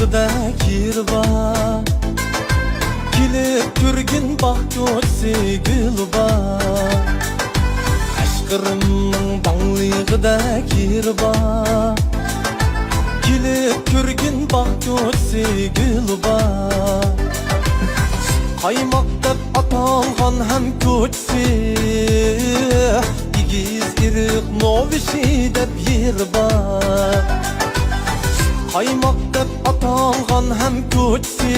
ballıqda kirba Kilip kürgün bak götsi gülba Aşkırımның ballıqda kirba Kilip kürgün bak götsi gülba Qaymaq dep atalgan hem kötsi İgiz iriq novişi dep yirba Qaymaq dep atalgan hem kötsi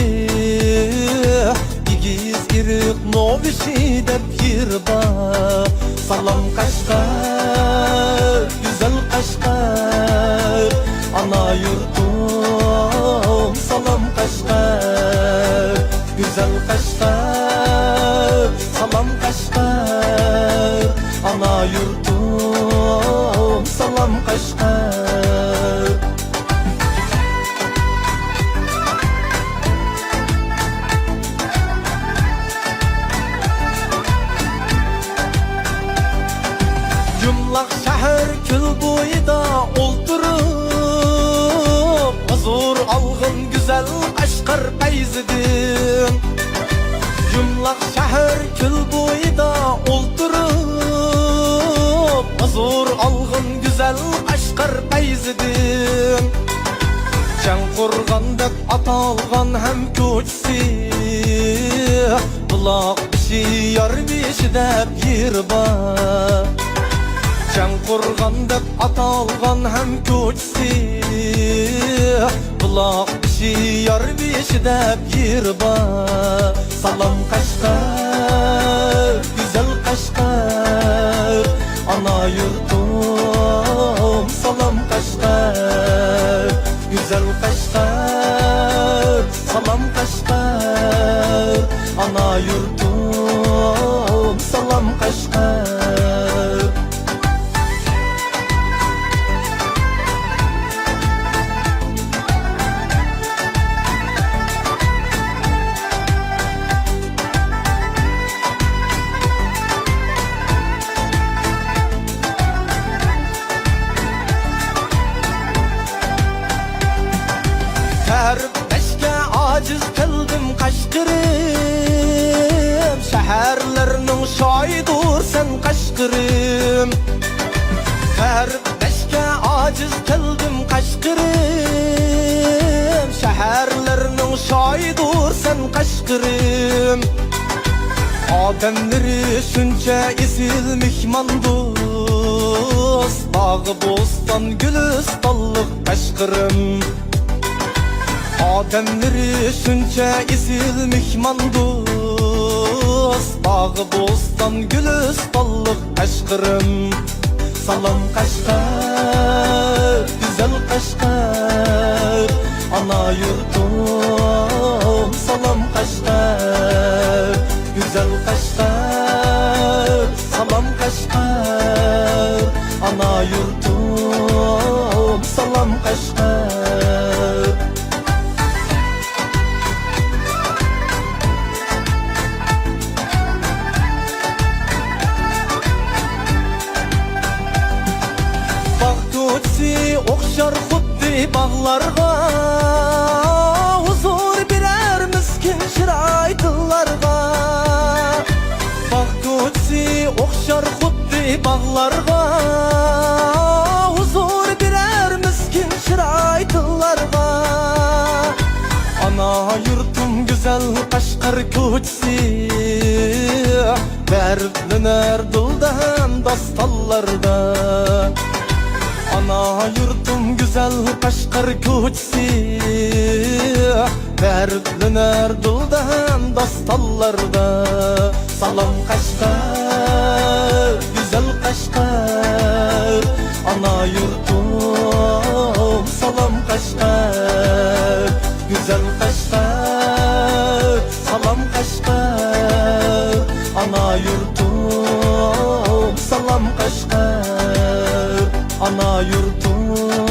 İgiz iriq novişi dep yirba Salam Kaşgar, güzel Kaşgar Ana yurtum salam Kaşgar Güzel Kaşgar, salam Kaşgar Ana yurtum salam Kaşgar Yumlaq şəhər kül boyda oldurup Huzur alğın güzel Kaşgar beyzidim Yumlaq şəhər kül boyda oldurup Huzur alğın güzel Kaşgar beyzidim Can qurğan dep atalgan hem köçsi Bulaq bişi yar bişi dep yirba Can qurğan dep atalgan hem köçsi Bulaq bişi yar bişi dep yirba Salam Kaşgar, güzel Kaşgar Ana yurtum salam Kaşgar Güzel Kaşgar, salam Kaşgar Ana yurtum salam Kaşgar Beşke aciz kıldım Kaşgırım Şehirlerinin şahidur sen Kaşgırım Beşke aciz kıldım Kaşgırım Şehirlerinin şahidur sen Kaşgırım Ademleri şunca isil mihman dost Bağı bostan gülistallık Kaşgırım Ademleri şunca isil mihman dost Bağı bostan gülistallık Kaşgırım Salam Kaşgar, güzel Kaşgar Ana yurtum salam Kaşgar Güzel Kaşgar, salam Kaşgar Ana yurtum salam Kaşgar Okşar xuddi bağlarga Huzur birer miskin şiraytıllarga Bağ kötsi okşar xuddi bağlarga Huzur birer miskin şiraytıllarga Ana yurtum güzel Kaşgar kötsi Berbliner dıldan dastallarda Ana yurtum güzel Kaşgar köçsi Berbliner dıldan dastallarda Salam Kaşgar, güzel Kaşgar Ana yurtum salam Kaşgar Güzel Kaşgar, salam Kaşgar Ana yurtum salam Kaşgar Ana yurtum